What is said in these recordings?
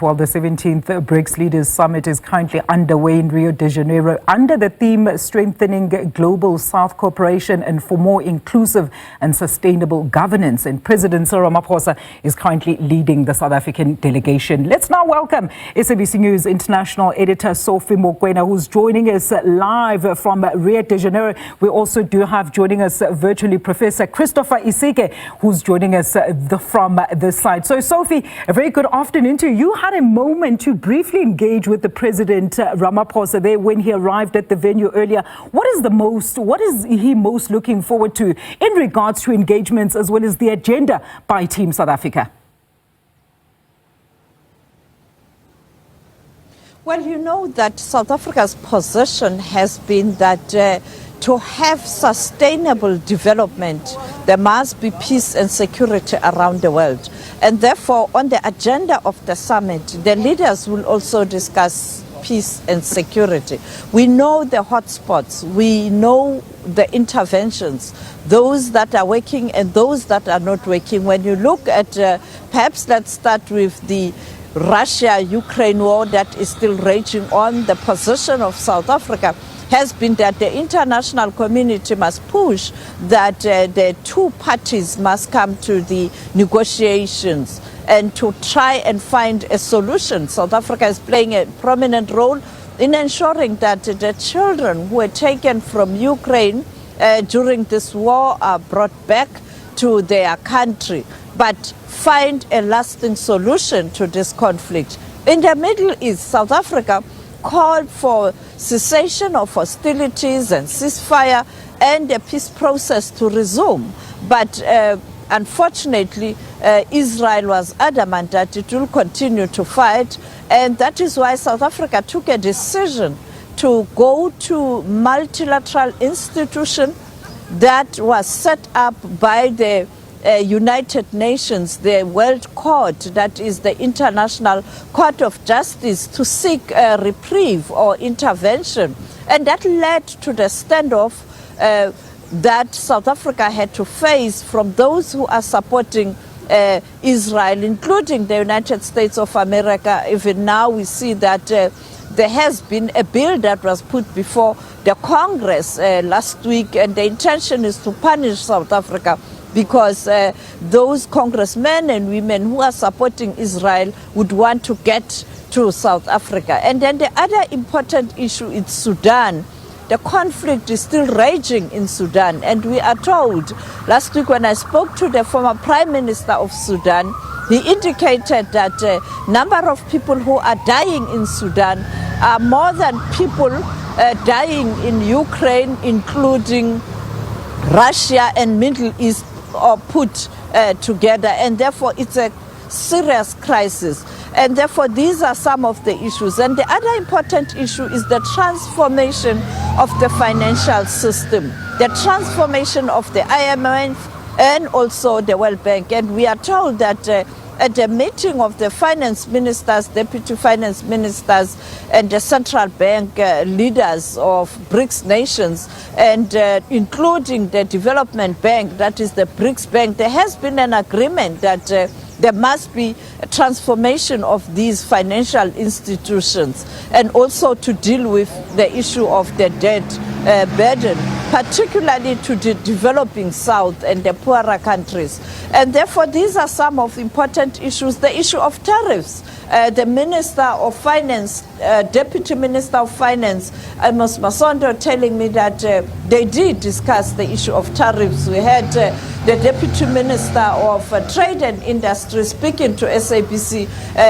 While the 17th BRICS Leaders Summit is currently underway in Rio De Janeiro under the theme Strengthening Global South Cooperation and for More Inclusive and Sustainable Governance. And President Cyril Ramaphosa is currently leading the South African delegation. Let's now welcome SABC News International Editor Sophie Mokoena, who's joining us live from Rio De Janeiro. We also do have joining us virtually Professor Christopher Iseke, who's joining us from this side. So Sophie, a very good afternoon to you. Had a moment to briefly engage with the President Ramaphosa there when he arrived at the venue earlier. What is he most looking forward to in regards to engagements as well as the agenda by Team South Africa? Well, you know that South Africa's position has been that to have sustainable development, there must be peace and security around the world. And therefore, on the agenda of the summit, the leaders will also discuss peace and security. We know the hotspots, we know the interventions, those that are working and those that are not working. When you look at, perhaps let's start with the Russia-Ukraine war that is still raging on. The position of South Africa has been that the international community must push that the two parties must come to the negotiations and to try and find a solution. South Africa is playing a prominent role in ensuring that the children who were taken from Ukraine during this war are brought back to their country, but find a lasting solution to this conflict. In the Middle East, South Africa called for cessation of hostilities and ceasefire and a peace process to resume. But unfortunately, Israel was adamant that it will continue to fight, and that is why South Africa took a decision to go to multilateral institution that was set up by the United Nations, the World Court, that is the International Court of Justice, to seek a reprieve or intervention. And that led to the standoff that South Africa had to face from those who are supporting Israel, including the United States of America. Even now we see that there has been a bill that was put before the Congress last week, and the intention is to punish South Africa because those congressmen and women who are supporting Israel would want to get to South Africa. And then the other important issue is Sudan. The conflict is still raging in Sudan, and we are told, last week when I spoke to the former Prime Minister of Sudan, he indicated that number of people who are dying in Sudan are more than people dying in Ukraine, including Russia and Middle East are put together, and therefore it's a serious crisis. And therefore these are some of the issues. And the other important issue is the transformation of the financial system, the transformation of the IMF and also the World Bank. And we are told that at the meeting of the finance ministers, deputy finance ministers, and the central bank leaders of BRICS nations, and including the development bank, that is the BRICS Bank, there has been an agreement that there must be a transformation of these financial institutions, and also to deal with the issue of the debt burden, particularly to the developing South and the poorer countries. And therefore these are some of the important issues. The issue of tariffs. The Minister of Finance, Deputy Minister of Finance, Amos Masondo, telling me that they did discuss the issue of tariffs. We had the Deputy Minister of Trade and Industry speaking to SABC,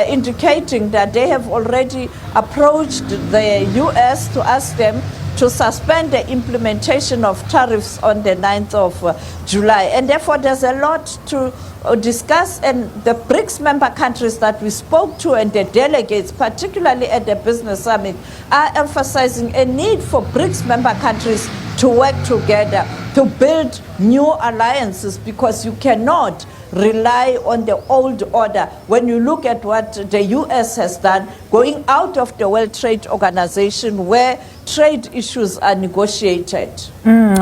indicating that they have already approached the US to ask them to suspend the implementation of tariffs on the 9th of July. And therefore there's a lot to discuss, and the BRICS member countries that we spoke to and the delegates, particularly at the business summit, are emphasizing a need for BRICS member countries to work together to build new alliances, because you cannot rely on the old order. When you look at what the US has done, going out of the World Trade Organization where trade issues are negotiated.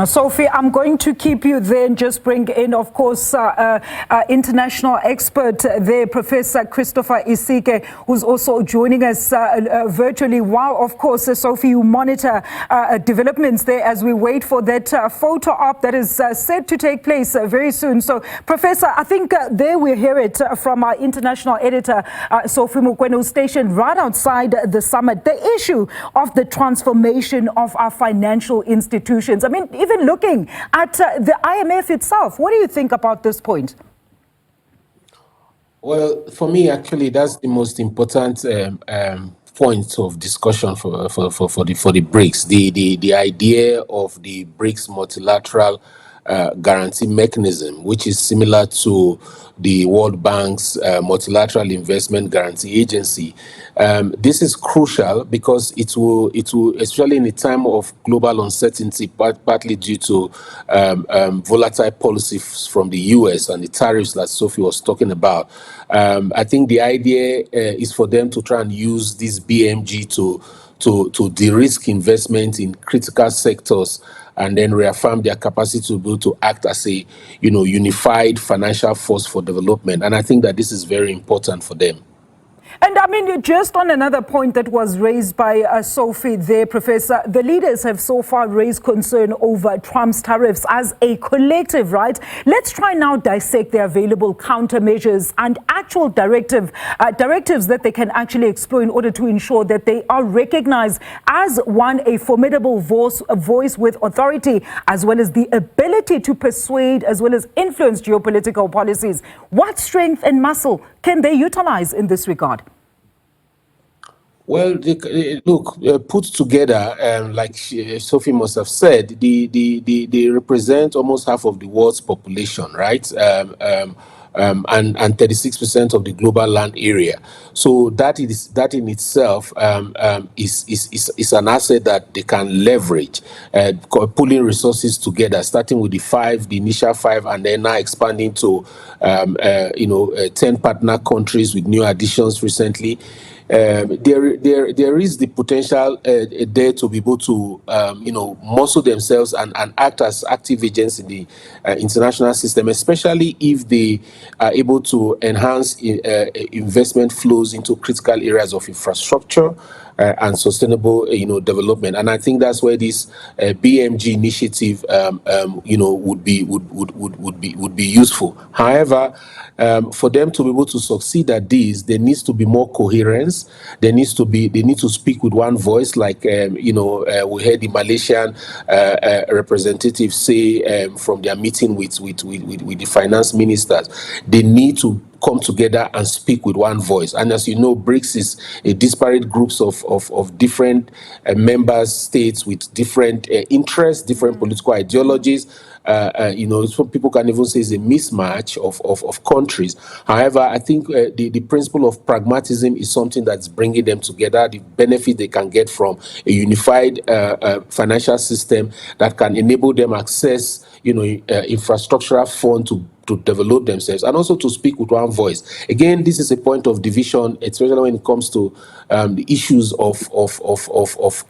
Sophie, I'm going to keep you there and just bring in, of course, international expert there, Professor Christopher Isike, who's also joining us virtually. While, of course, Sophie, you monitor developments there as we wait for that photo op that is set to take place very soon. So, Professor, I think there we hear it from our international editor, Sophie Mokoena, who's stationed right outside the summit. The issue of the transformation of our financial institutions. I mean, even looking at the IMF itself, what do you think about this point? Well, for me, actually, that's the most important point of discussion for the BRICS. The idea of the BRICS multilateral guarantee mechanism, which is similar to the World Bank's multilateral investment guarantee agency. This is crucial because it will, especially in a time of global uncertainty, partly due to volatile policies from the US and the tariffs that Sophie was talking about. I think the idea is for them to try and use this BMG to de-risk investment in critical sectors and then reaffirm their capacity to be able to act as a, unified financial force for development. And I think that this is very important for them. And I mean, just on another point that was raised by Sophie there, Professor, the leaders have so far raised concern over Trump's tariffs as a collective, right? Let's try now dissect the available countermeasures and actual directives that they can actually explore in order to ensure that they are recognized as a formidable voice with authority, as well as the ability to persuade as well as influence geopolitical policies. What strength and muscle can they utilize in this regard? Well, look, put together, like Sophie must have said, they represent almost half of the world's population, right? And 36% of the global land area. So that in itself is an asset that they can leverage, pulling resources together, starting with the initial five, and then now expanding to 10 partner countries with new additions recently. There is the potential there to be able to muscle themselves and act as active agents in the international system, especially if they are able to enhance investment flows into critical areas of infrastructure and sustainable development. And I think that's where this BMG initiative would be useful. However, for them to be able to succeed at this, there needs to be more coherence. They need to speak with one voice, like we heard the Malaysian representatives say from their meeting with the finance ministers. They need to come together and speak with one voice. And as you know, BRICS is a disparate groups of different member states with different interests, different political ideologies. Some people can even say it's a mismatch of countries. However, I think the principle of pragmatism is something that's bringing them together, the benefit they can get from a unified financial system that can enable them access infrastructural fund to develop themselves and also to speak with one voice. Again, this is a point of division, especially when it comes to the issues of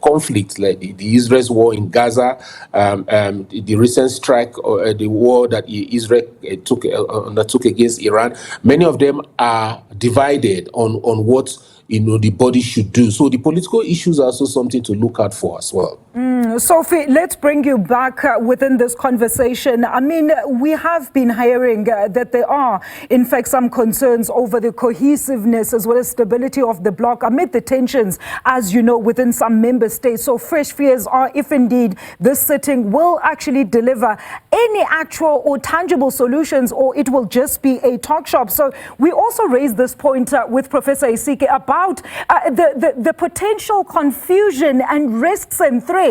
conflict, like the Israel's war in Gaza, the recent strike, or the war that Israel undertook against Iran. Many of them are divided on what the body should do. So the political issues are also something to look out for as well. Sophie, let's bring you back within this conversation. I mean, we have been hearing that there are, in fact, some concerns over the cohesiveness as well as stability of the bloc amid the tensions, as you know, within some member states. So fresh fears are if indeed this sitting will actually deliver any actual or tangible solutions, or it will just be a talk shop. So we also raised this point with Professor Isike about the potential confusion and risks and threats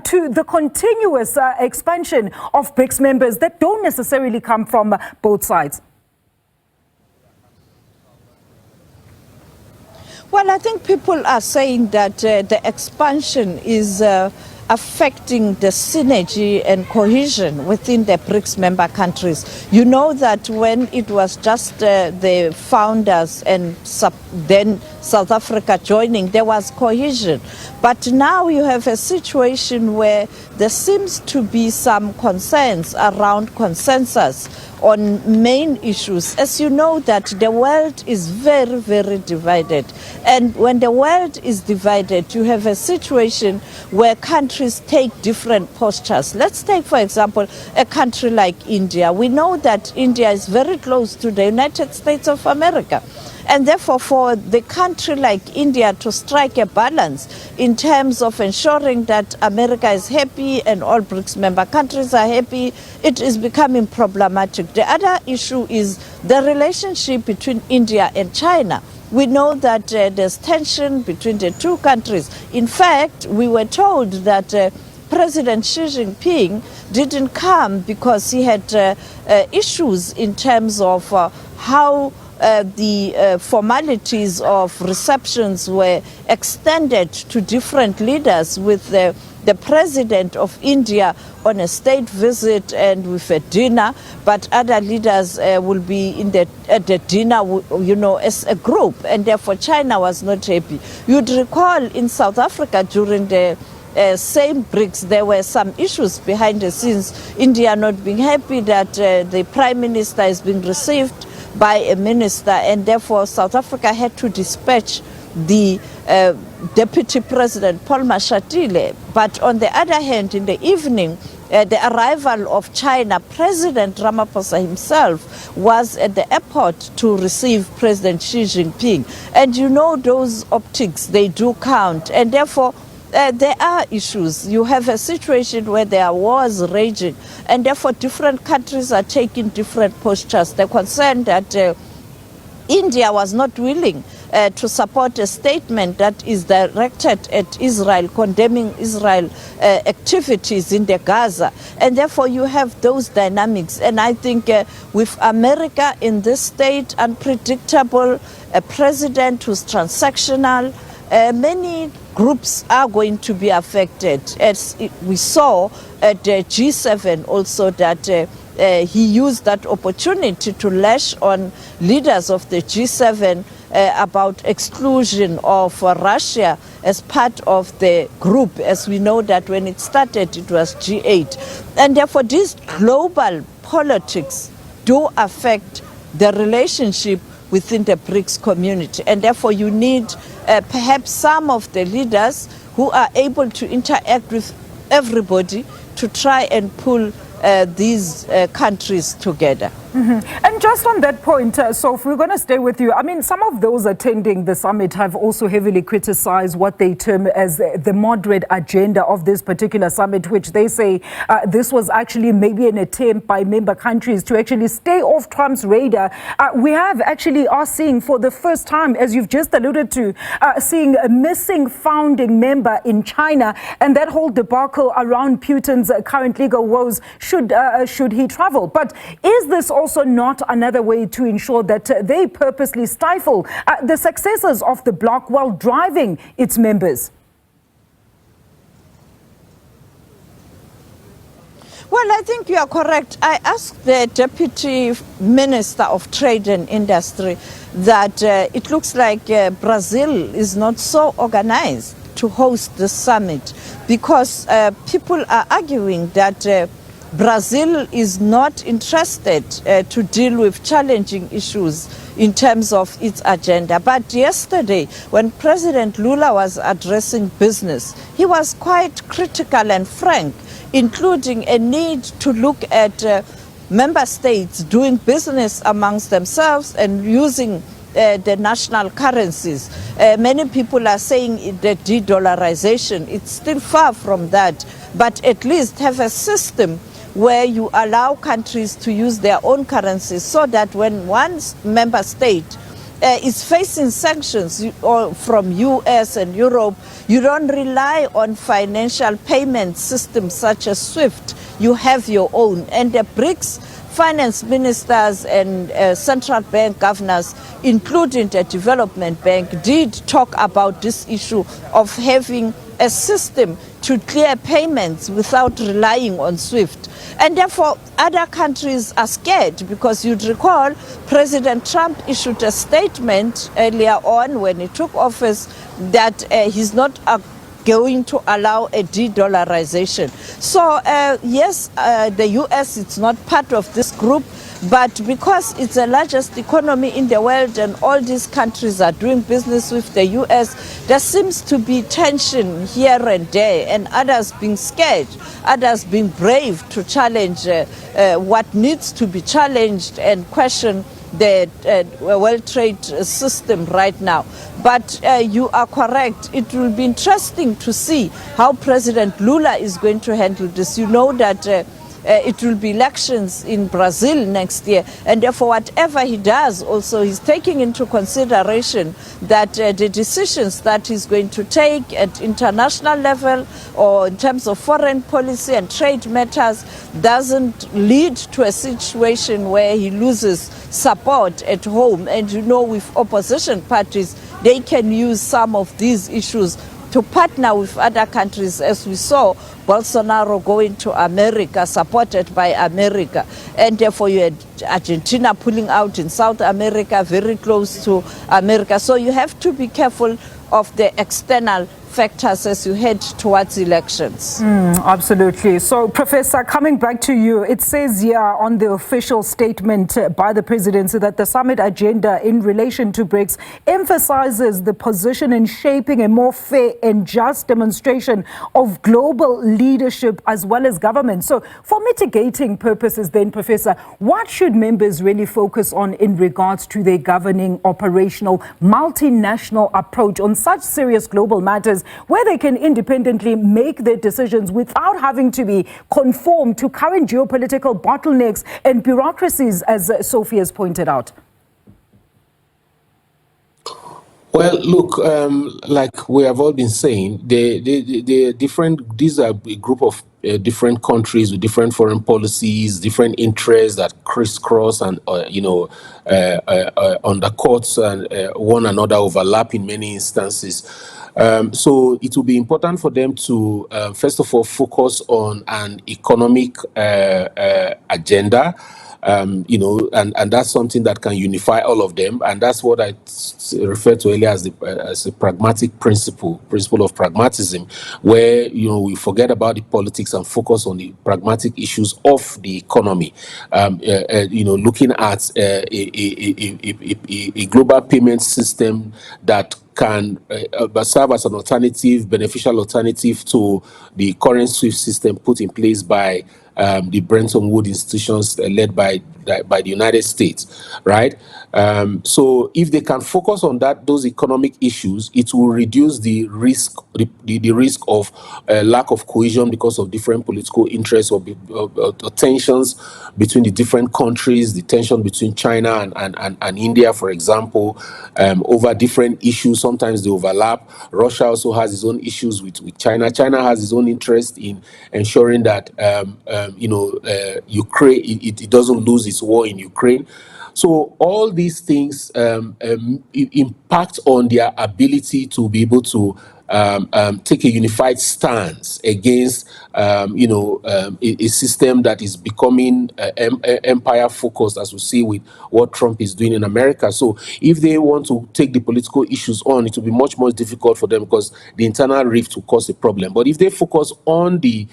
to the continuous expansion of BRICS members that don't necessarily come from both sides. Well, I think people are saying that the expansion is affecting the synergy and cohesion within the BRICS member countries. You know that when it was just the founders and then South Africa joining, there was cohesion. But now you have a situation where there seems to be some concerns around consensus on main issues. As you know that the world is very, very divided. And when the world is divided, you have a situation where countries take different postures. Let's take, for example, a country like India. We know that India is very close to the United States of America. And therefore, for the country like India to strike a balance in terms of ensuring that America is happy and all BRICS member countries are happy, it is becoming problematic. The other issue is the relationship between India and China. We know that there's tension between the two countries. In fact, we were told that President Xi Jinping didn't come because he had issues in terms of how the formalities of receptions were extended to different leaders, with the president of India on a state visit and with a dinner, but other leaders will be at the dinner, you know, as a group, and therefore China was not happy. You'd recall in South Africa during the same BRICS, there were some issues behind the scenes. India not being happy that the Prime Minister is being received by a minister, and therefore South Africa had to dispatch the Deputy President Paul Mashatile. But on the other hand, in the evening, the arrival of China, President Ramaphosa himself was at the airport to receive President Xi Jinping. And you know those optics, they do count, and therefore there are issues. You have a situation where there are wars raging, and therefore different countries are taking different postures. The concern that India was not willing to support a statement that is directed at Israel, condemning Israel activities in the Gaza. And therefore you have those dynamics. And I think with America in this state, unpredictable, a president who's transactional, many groups are going to be affected. As we saw at the G7 also, that he used that opportunity to lash on leaders of the G7 about exclusion of Russia as part of the group. As we know that when it started, it was G8. And therefore these global politics do affect the relationship within the BRICS community, and therefore you need perhaps some of the leaders who are able to interact with everybody to try and pull these countries together. Mm-hmm. And just on that point, Sophie, we're going to stay with you. I mean, some of those attending the summit have also heavily criticized what they term as the moderate agenda of this particular summit, which they say this was actually maybe an attempt by member countries to actually stay off Trump's radar. We have actually are seeing for the first time, as you've just alluded to, seeing a missing founding member in China, and that whole debacle around Putin's current legal woes should he travel. But is this also not another way to ensure that they purposely stifle the successes of the bloc while driving its members? Well, I think you are correct. I asked the Deputy Minister of Trade and Industry that it looks like Brazil is not so organized to host the summit, because people are arguing that Brazil is not interested to deal with challenging issues in terms of its agenda. But yesterday, when President Lula was addressing business, he was quite critical and frank, including a need to look at member states doing business amongst themselves and using the national currencies. Many people are saying the de-dollarization, it's still far from that, but at least have a system where you allow countries to use their own currencies, so that when one member state is facing sanctions from US and Europe, you don't rely on financial payment systems such as SWIFT. You have your own. And the BRICS finance ministers and central bank governors, including the development bank, did talk about this issue of having a system to clear payments without relying on SWIFT. And therefore, other countries are scared because you'd recall President Trump issued a statement earlier on when he took office that he's not going to allow a de-dollarization. So yes, the US is not part of this group, but because it's the largest economy in the world and all these countries are doing business with the US, there seems to be tension here and there, and others being scared, others being brave to challenge what needs to be challenged and question the World Trade System right now. But you are correct. It will be interesting to see how President Lula is going to handle this. You know that it will be elections in Brazil next year, and therefore whatever he does also he's taking into consideration that the decisions that he's going to take at international level or in terms of foreign policy and trade matters doesn't lead to a situation where he loses support at home. And you know, with opposition parties, they can use some of these issues to partner with other countries, as we saw Bolsonaro going to America, supported by America. And therefore you had Argentina pulling out in South America, very close to America. So you have to be careful of the external factors as you head towards elections. Absolutely. So, Professor, coming back to you, it says here on the official statement by the presidency that the summit agenda in relation to BRICS emphasizes the position in shaping a more fair and just demonstration of global leadership as well as government. So, for mitigating purposes then, Professor, what should members really focus on in regards to their governing, operational, multinational approach on such serious global matters, where they can independently make their decisions without having to be conformed to current geopolitical bottlenecks and bureaucracies, as Sophie has pointed out? Well, look, like we have all been saying, these are a group of different countries with different foreign policies, different interests that crisscross and, undercuts and one another, overlap in many instances. So it will be important for them to, first of all, focus on an economic agenda. And that's something that can unify all of them, and that's what I referred to earlier as a pragmatic principle of pragmatism, where we forget about the politics and focus on the pragmatic issues of the economy. Looking at a global payment system that can serve as an beneficial alternative to the current SWIFT system put in place by the Bretton Woods institutions led by the United States, right? So if they can focus on those economic issues, it will reduce the risk, the risk of lack of cohesion because of different political interests or tensions between the different countries, the tension between China and India, for example, over different issues. Sometimes they overlap. Russia also has its own issues with China. China has its own interest in ensuring that Ukraine it doesn't lose its war in Ukraine. So all these things impact on their ability to be able to take a unified stance against a system that is becoming empire focused, as we see with what Trump is doing in America. So if they want to take the political issues on, it will be much more difficult for them because the internal rift will cause a problem. But if they focus on the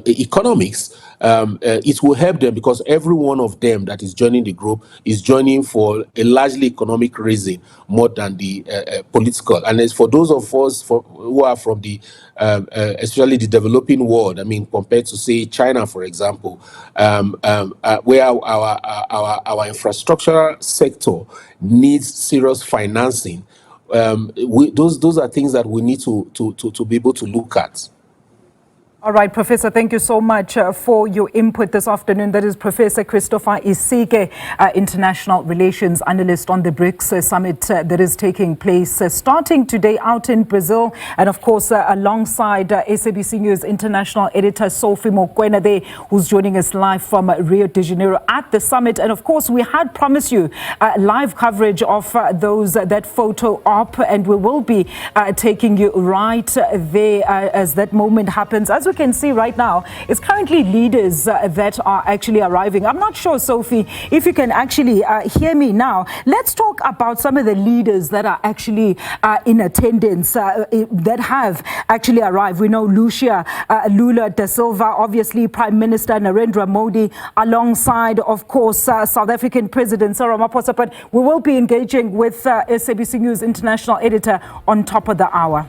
economics, it will help them because every one of them that is joining the group is joining for a largely economic reason more than the political. And as for those of us who are from the especially the developing world, I mean, compared to say China, for example, where our infrastructure sector needs serious financing, those are things that we need to be able to look at. All right, Professor, thank you so much for your input this afternoon. That is Professor Christopher Isike, International Relations Analyst on the BRICS Summit that is taking place starting today out in Brazil. And of course, alongside SABC News International Editor Sophie Mokoena there, who's joining us live from Rio De Janeiro at the summit. And of course, we had promised you live coverage of that photo op, and we will be taking you right there as that moment happens. As we can see right now, it's currently leaders that are actually arriving. I'm not sure, Sophie, if you can actually hear me now. Let's talk about some of the leaders that are actually in attendance that have actually arrived. We know Lucia Lula da Silva, obviously Prime Minister Narendra Modi, alongside, of course, South African President Cyril Ramaphosa. But we will be engaging with SABC News International Editor on top of the hour.